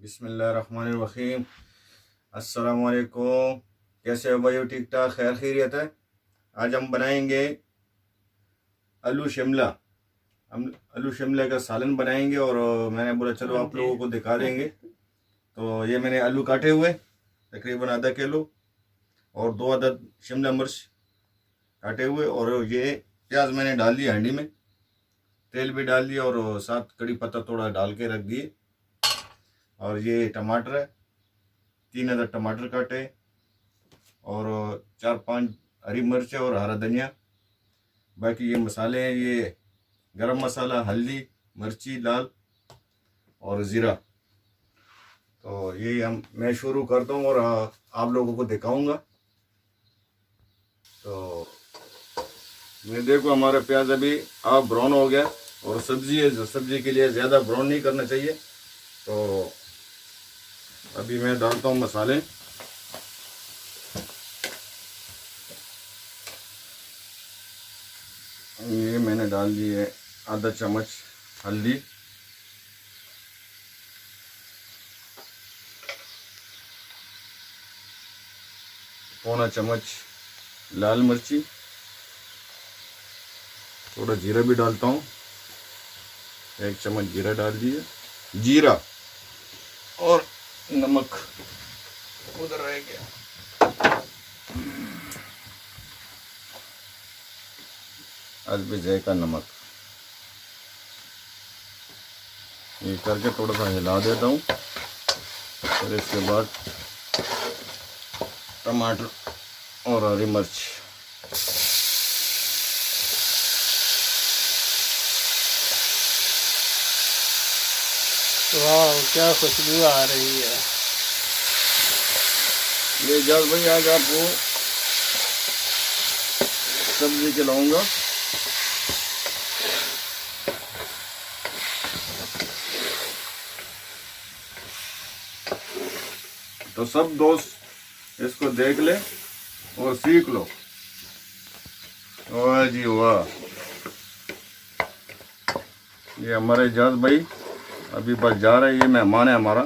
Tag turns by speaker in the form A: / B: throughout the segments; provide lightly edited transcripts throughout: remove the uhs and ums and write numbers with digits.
A: बिस्मिल्लाहिर्रहमानिर्रहीम। अस्सलाम वालेकुम। कैसे हो भाई? ठीक ठाक, खैर खैरियत है। आज हम बनाएंगे आलू शिमला। हम आलू शिमला का सालन बनाएंगे और मैंने बोला चलो आप लोगों को दिखा देंगे। तो ये मैंने आलू काटे हुए तकरीबन आधा किलो और 2 अदद शिमला मिर्च काटे हुए, और ये प्याज मैंने डाल दिया हांडी में, तेल भी डाल दिया और साथ कड़ी पत्ता थोड़ा डाल के रख दिए। और ये टमाटर है, 3 अदद टमाटर काटे और 4-5 हरी मिर्च और हरा धनिया। बाकी ये मसाले हैं, ये गरम मसाला, हल्दी, मिर्ची लाल और ज़ीरा। तो ये मैं शुरू करता हूँ और आप लोगों को दिखाऊंगा। तो मैं देखो हमारा प्याज अभी आप ब्राउन हो गया, और सब्जी है जो सब्जी के लिए ज़्यादा ब्राउन नहीं करना चाहिए। तो अभी मैं डालता हूँ मसाले। ये मैंने डाल दी है आधा चम्मच हल्दी, पौना चम्मच लाल मिर्ची, थोड़ा जीरा भी डालता हूँ, 1 चम्मच जीरा डाल दिए, जीरा और नमक उधर रह गया। हल्दी जायका नमक, ये करके थोड़ा सा हिला देता हूँ। फिर इसके बाद टमाटर और हरी मिर्च।
B: वाह, क्या खुशबू आ रही है।
A: ये जब भाई आज आपको सब्जी खिलाऊंगा। तो सब दोस्त इसको देख ले और सीख लो। वाह जी वाह। ये हमारे इजाज भाई अभी बस जा रहे हैं, ये मेहमान है हमारा।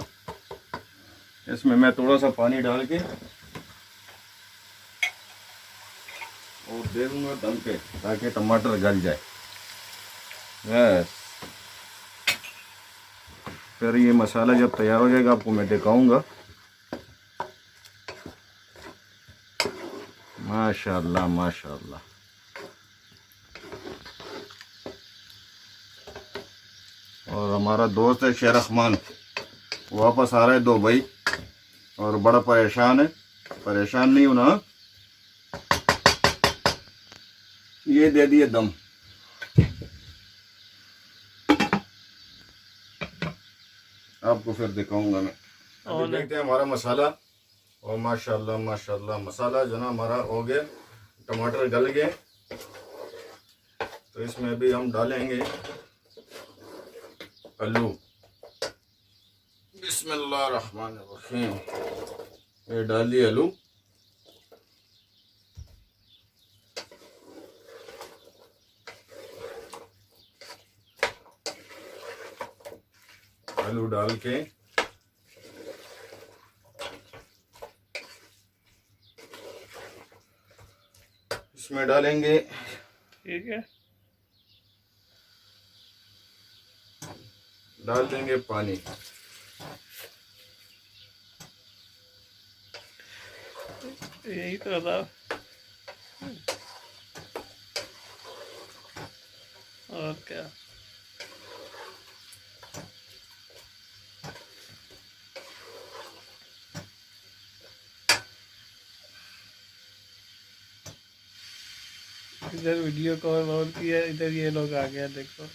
A: इसमें मैं थोड़ा सा पानी डाल के और दे दूंगा दम पे ताकि टमाटर गल जाए। बस फिर ये मसाला जब तैयार हो जाएगा आपको मैं दिखाऊंगा। माशाल्लाह माशाल्लाह। और हमारा दोस्त है शेरहमान, वापस आ रहा है दुबई और बड़ा परेशान है। परेशान नहीं होना। ये दे दिए दम। आपको फिर दिखाऊंगा मैं। अभी देखते हैं हमारा मसाला। और माशाल्लाह माशाल्लाह मसाला जो ना हमारा हो गया, टमाटर गल गए। तो इसमें अभी हम डालेंगे आलू। बिस्मिल्लाहिर्रहमानिर्रहीम। ये डाल दिए आलू। आलू डाल के इसमें डालेंगे,
B: ठीक है,
A: डाल देंगे पानी।
B: यही तो था। और क्या, इधर वीडियो कॉल ऑन किया, इधर ये लोग आ गया। देखो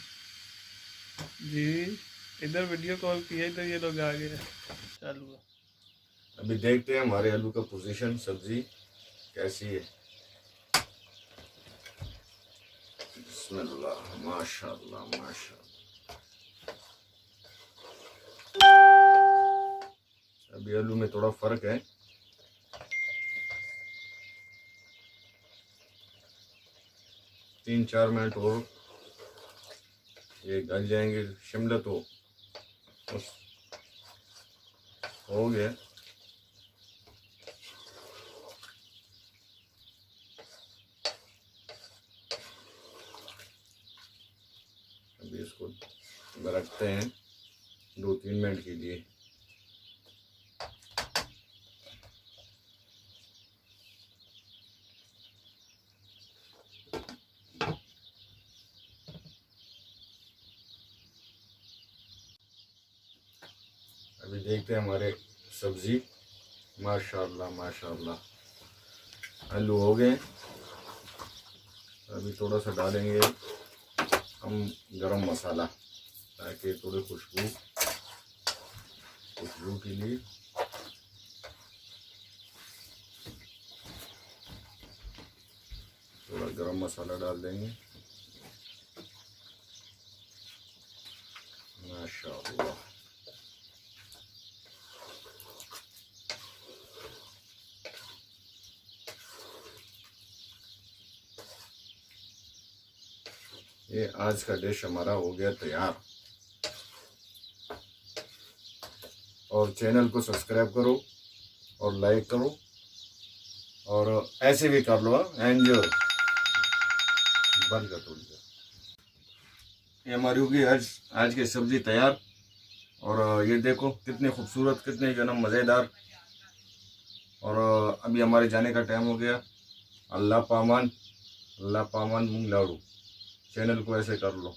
B: जी, इधर वीडियो कॉल किया, इधर ये लोग आ गए। चलो
A: अभी देखते हैं हमारे आलू का पोजीशन, सब्जी कैसी है। बिस्मिल्लाह माशाल्लाह माशाल्लाह। अभी आलू में थोड़ा फर्क है। 3-4 मिनट और ये गल जाएंगे। शिमला तो हो गया। अभी इसको रखते हैं 2-3 मिनट के लिए। अभी देखते हैं हमारे सब्जी, माशाल्लाह माशाल्लाह आलू हो गए। अभी थोड़ा सा डालेंगे हम गरम मसाला, ताकि थोड़ी खुशबू के लिए। थोड़ा गरम मसाला डाल देंगे। माशाल्लाह ये आज का डिश हमारा हो गया तैयार। और चैनल को सब्सक्राइब करो और लाइक करो, और ऐसे भी कर लो एंजॉय। बंद कर दो। ये हमारी होगी आज की सब्ज़ी तैयार। और ये देखो कितनी खूबसूरत, कितने जो ना मज़ेदार। और अभी हमारे जाने का टाइम हो गया। अल्लाह पामान मूंग लाड़ू। चैनल को ऐसे कर लो।